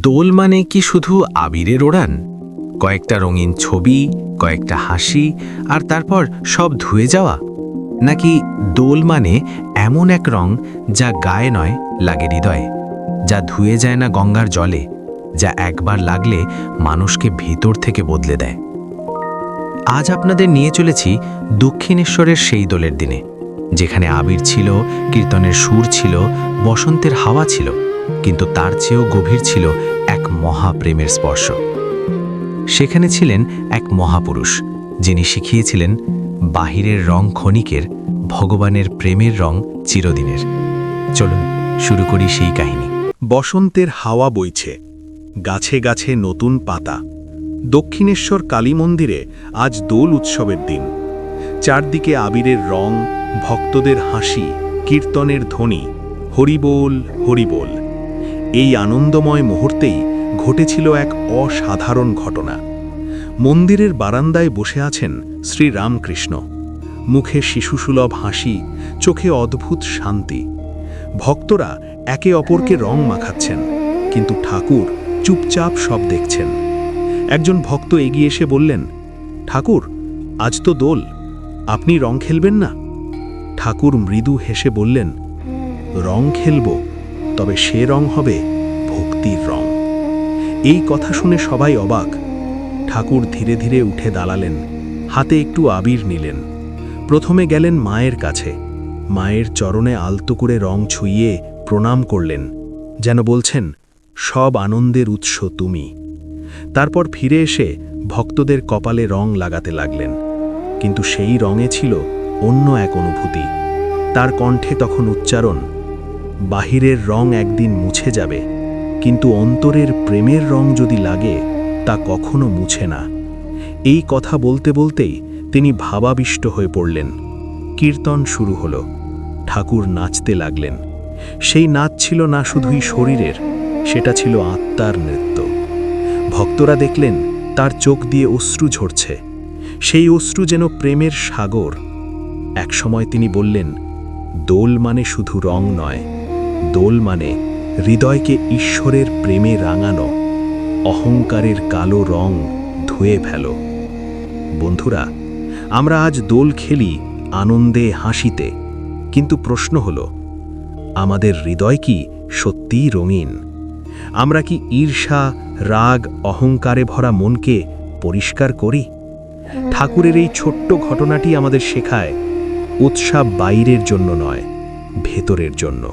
দোল মানে কি শুধু আবিরের ওড়ান, কয়েকটা রঙিন ছবি, কয়েকটা হাসি, আর তারপর সব ধুয়ে যাওয়া? নাকি দোল মানে এমন এক রং যা গায়ে নয়, লাগে হৃদয়ে, যা ধুয়ে যায় না গঙ্গার জলে, যা একবার লাগলে মানুষকে ভেতর থেকে বদলে দেয়? আজ আপনাদের নিয়ে চলেছি দক্ষিণেশ্বরের সেই দোলের দিনে, যেখানে আবির ছিল, কীর্তনের সুর ছিল, বসন্তের হাওয়া ছিল, কিন্তু তার চেয়েও গভীর ছিল এক মহাপ্রেমের স্পর্শ। সেখানে ছিলেন এক মহাপুরুষ, যিনি শিখিয়েছিলেন বাহিরের রং ক্ষণিকের, ভগবানের প্রেমের রং চিরদিনের। চলুন শুরু করি সেই কাহিনী। বসন্তের হাওয়া বইছে, গাছে গাছে নতুন পাতা। দক্ষিণেশ্বর কালী মন্দিরে আজ দোল উৎসবের দিন। চারদিকে আবিরের রং, ভক্তদের হাসি, কীর্তনের ধ্বনি, হরিবোল হরিবোল। এই আনন্দময় মুহূর্তেই ঘটেছিল এক অসাধারণ ঘটনা। মন্দিরের বারান্দায় বসে আছেন শ্রী রামকৃষ্ণ, মুখে শিশুসুলভ হাসি, চোখে অদ্ভুত শান্তি। ভক্তরা একে অপরকে রং মাখাচ্ছেন, কিন্তু ঠাকুর চুপচাপ সব দেখছেন। একজন ভক্ত এগিয়ে এসে বললেন, ঠাকুর, আজ তো দোল, আপনি রং খেলবেন না? ঠাকুর মৃদু হেসে বললেন, রং খেলব, তবে সে রং হবে ভক্তির রং। এই কথা শুনে সবাই অবাক। ঠাকুর ধীরে ধীরে উঠে দাঁড়ালেন, হাতে একটু আবির নিলেন। প্রথমে গেলেন মায়ের কাছে, মায়ের চরণে আলতো করে রং ছুঁইয়ে প্রণাম করলেন, যেন বলছেন, সব আনন্দের উৎস তুমি। তারপর ফিরে এসে ভক্তদের কপালে রং লাগাতে লাগলেন, কিন্তু সেই রঙে ছিল অন্য এক অনুভূতি। তার কণ্ঠে তখন উচ্চারণ, বাহিরের রং একদিন মুছে যাবে, কিন্তু অন্তরের প্রেমের রং যদি লাগে তা কখনো মুছে না। এই কথা বলতে বলতেই তিনি ভাবাবিষ্ট হয়ে পড়লেন। কীর্তন শুরু হলো, ঠাকুর নাচতে লাগলেন। সেই নাচ ছিল না শুধুই শরীরের, সেটা ছিল আত্মার নৃত্য। ভক্তরা দেখলেন তার চোখ দিয়ে অশ্রু ঝরছে, সেই অশ্রু যেন প্রেমের সাগর। একসময় তিনি বললেন, দোল মানে শুধু রং নয়, দোল মানে হৃদয়কে ঈশ্বরের প্রেমে রাঙানো, অহংকারের কালো রং ধুয়ে ফেলো। বন্ধুরা, আমরা আজ দোল খেলি আনন্দে হাসিতে, কিন্তু প্রশ্ন হলো, আমাদের হৃদয় কি সত্যিই রঙিন? আমরা কি ঈর্ষা, রাগ, অহংকারে ভরা মনকে পরিষ্কার করি? ঠাকুরের এই ছোট্ট ঘটনাটি আমাদের শেখায়, উৎসব বাইরের জন্য নয়, ভেতরের জন্য।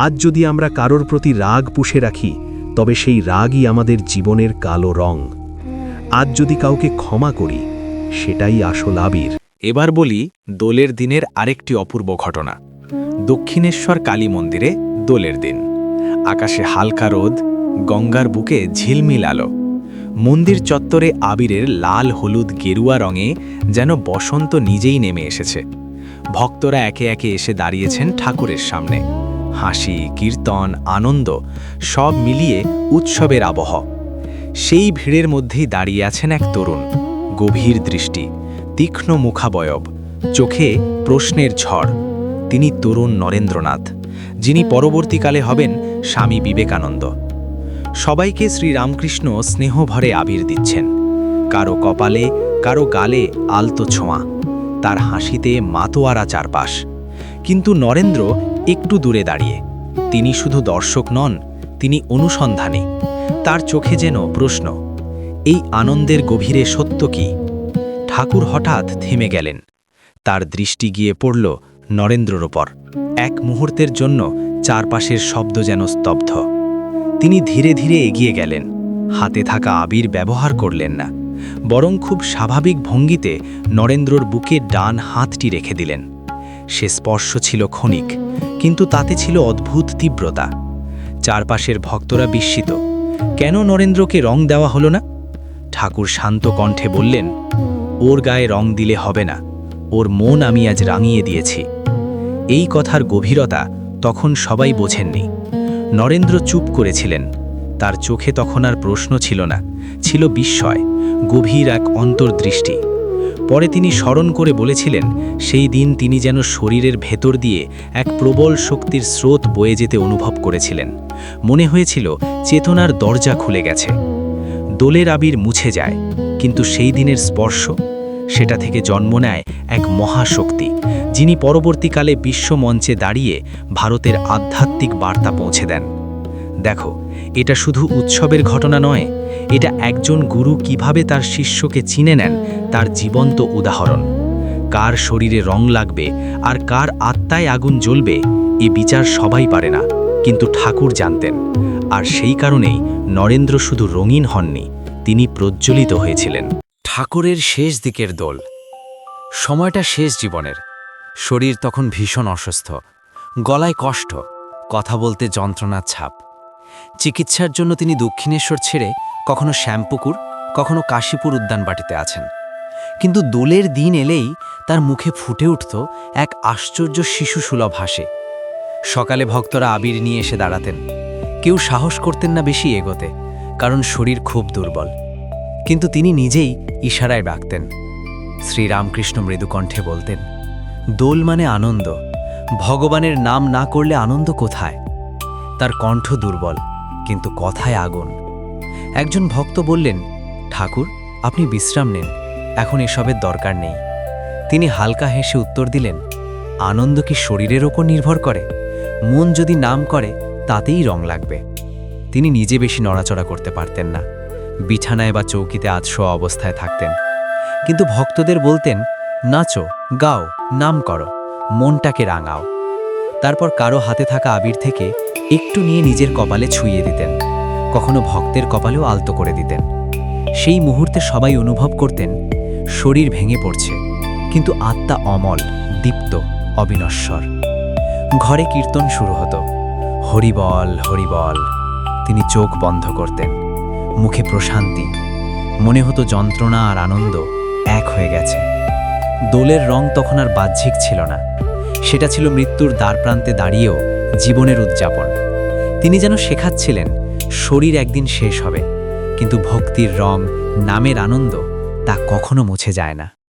আজ যদি আমরা কারোর প্রতি রাগ পুষে রাখি, তবে সেই রাগই আমাদের জীবনের কালো রং। আজ যদি কাউকে ক্ষমা করি, সেটাই আসল আবির। এবার বলি দোলের দিনের আরেকটি অপূর্ব ঘটনা। দক্ষিণেশ্বর কালী মন্দিরে দোলের দিন। আকাশে হালকা রোদ, গঙ্গার বুকে ঝিলমিল আলো। মন্দির চত্বরে আবিরের লাল হলুদ গেরুয়া রঙে যেন বসন্ত নিজেই নেমে এসেছে। ভক্তরা একে একে এসে দাঁড়িয়েছেন ঠাকুরের সামনে। হাসি, কীর্তন, আনন্দ সব মিলিয়ে উৎসবের আবহ। সেই ভিড়ের মধ্যেই দাঁড়িয়ে আছেন এক তরুণ, গভীর দৃষ্টি, তীক্ষ্ণ মুখাবয়ব, চোখে প্রশ্নের ঝড়। তিনি তরুণ নরেন্দ্রনাথ, যিনি পরবর্তীকালে হবেন স্বামী বিবেকানন্দ। সবাইকে শ্রীরামকৃষ্ণ স্নেহভরে আবির দিচ্ছেন, কারো কপালে, কারো গালে আলতো ছোঁয়া। তার হাসিতে মাতোয়ারা চারপাশ। কিন্তু নরেন্দ্র একটু দূরে দাঁড়িয়ে। তিনি শুধু দর্শক নন, তিনি অনুসন্ধানী। তার চোখে যেন প্রশ্ন, এই আনন্দের গভীরে সত্য কি? ঠাকুর হঠাৎ থেমে গেলেন। তার দৃষ্টি গিয়ে পড়ল নরেন্দ্রর ওপর। এক মুহূর্তের জন্য চারপাশের শব্দ যেন স্তব্ধ। তিনি ধীরে ধীরে এগিয়ে গেলেন, হাতে থাকা আবির ব্যবহার করলেন না, বরং খুব স্বাভাবিক ভঙ্গিতে নরেন্দ্রর বুকে ডান হাতটি রেখে দিলেন। সে স্পর্শ ছিল ক্ষণিক, কিন্তু তাতে ছিল অদ্ভুত তীব্রতা। চারপাশের ভক্তরা বিস্মিত, কেন নরেন্দ্রকে রং দেওয়া হলো না? ঠাকুর শান্ত কণ্ঠে বললেন, ওর গায়ে রং দিলে হবে না, ওর মন আমি আজ রাঙিয়ে দিয়েছি। এই কথার গভীরতা তখন সবাই বোঝেননি। নরেন্দ্র চুপ করেছিলেন। তার চোখে তখন আর প্রশ্ন ছিল না, ছিল বিস্ময়, গভীর এক অন্তর্দৃষ্টি। পরে তিনি স্মরণ করে বলেছিলেন সেই দিন তিনি যেন শরীরের ভেতর দিয়ে এক প্রবল শক্তির স্রোত বয়ে যেতে অনুভব করেছিলেন। মনে হয়েছিল চেতনার দরজা খুলে গেছে। দোলের আবির মুছে যায়, কিন্তু সেই দিনের স্পর্শ, সেটা থেকে জন্ম নেয় এক মহাশক্তি, যিনি পরবর্তীকালে বিশ্বমঞ্চে দাঁড়িয়ে ভারতের আধ্যাত্মিক বার্তা পৌঁছে দেন। দেখো, এটা শুধু উৎসবের ঘটনা নয়, এটা একজন গুরু কিভাবে তার শিষ্যকে চিনে নেন তার জীবন্ত উদাহরণ। কার শরীরে রং লাগবে আর কার আত্মায় আগুন জ্বলবে এ বিচার সবাই পারে না, কিন্তু ঠাকুর জানতেন। আর সেই কারণেই নরেন্দ্র শুধু রঙিন হননি, তিনি প্রজ্বলিত হয়েছিলেন। ঠাকুরের শেষ দিকের দোল, সময়টা শেষ জীবনের। শরীর তখন ভীষণ অসুস্থ, গলায় কষ্ট, কথা বলতে যন্ত্রণার ছাপ। চিকিৎসার জন্য তিনি দক্ষিণেশ্বর ছেড়ে কখনো শ্যামপুকুর, কখনো কাশীপুর উদ্যানবাটিতে আছেন। কিন্তু দোলের দিন এলেই তার মুখে ফুটে উঠত এক আশ্চর্য শিশুসুলভ হাসি। সকালে ভক্তরা আবির নিয়ে এসে দাঁড়াতেন। কেউ সাহস করতেন না বেশি এগোতে, কারণ শরীর খুব দুর্বল। কিন্তু তিনি নিজেই ইশারায় ডাকতেন। শ্রীরামকৃষ্ণ মৃদুকণ্ঠে বলতেন, দোল মানে আনন্দ, ভগবানের নাম না করলে আনন্দ কোথায়? তার কণ্ঠ দুর্বল, কিন্তু কথায় আগুন। একজন ভক্ত বললেন, ঠাকুর, আপনি বিশ্রাম নেন, এখন এসবের দরকার নেই। তিনি হালকা হেসে উত্তর দিলেন, আনন্দ কি শরীরের ওপর নির্ভর করে? মন যদি নাম করে তাতেই রং লাগবে। তিনি নিজে বেশি নড়াচড়া করতে পারতেন না, বিছানায় বা চৌকিতে আধশোয়া অবস্থায় থাকতেন। কিন্তু ভক্তদের বলতেন, নাচো, গাও, নাম করো, মনটাকে রাঙাও। তারপর কারো হাতে থাকা আবির থেকে একটু নিয়ে নিজের কপালে ছুঁয়ে দিতেন, কখনো ভক্তের কপালেও আলতো করে দিতেন। সেই মুহূর্তে সবাই অনুভব করতেন শরীর ভেঙে পড়ছে, কিন্তু আত্মা অমল, দীপ্ত, অবিনশ্বর। ঘরে কীর্তন শুরু হতো, হরিবল হরিবল। তিনি চোখ বন্ধ করতেন, মুখে প্রশান্তি, মনে হতো যন্ত্রণা আর আনন্দ এক হয়ে গেছে। দোলের রং তখন আর বাহ্যিক ছিল না, সেটা ছিল মৃত্যুর দ্বারপ্রান্তে দাঁড়িয়েও জীবনের উদযাপন। তিনি যেন শেখাচ্ছিলেন, শরীর একদিন শেষ হবে, কিন্তু ভক্তির রং, নামের আনন্দ, তা কখনো মুছে যায় না।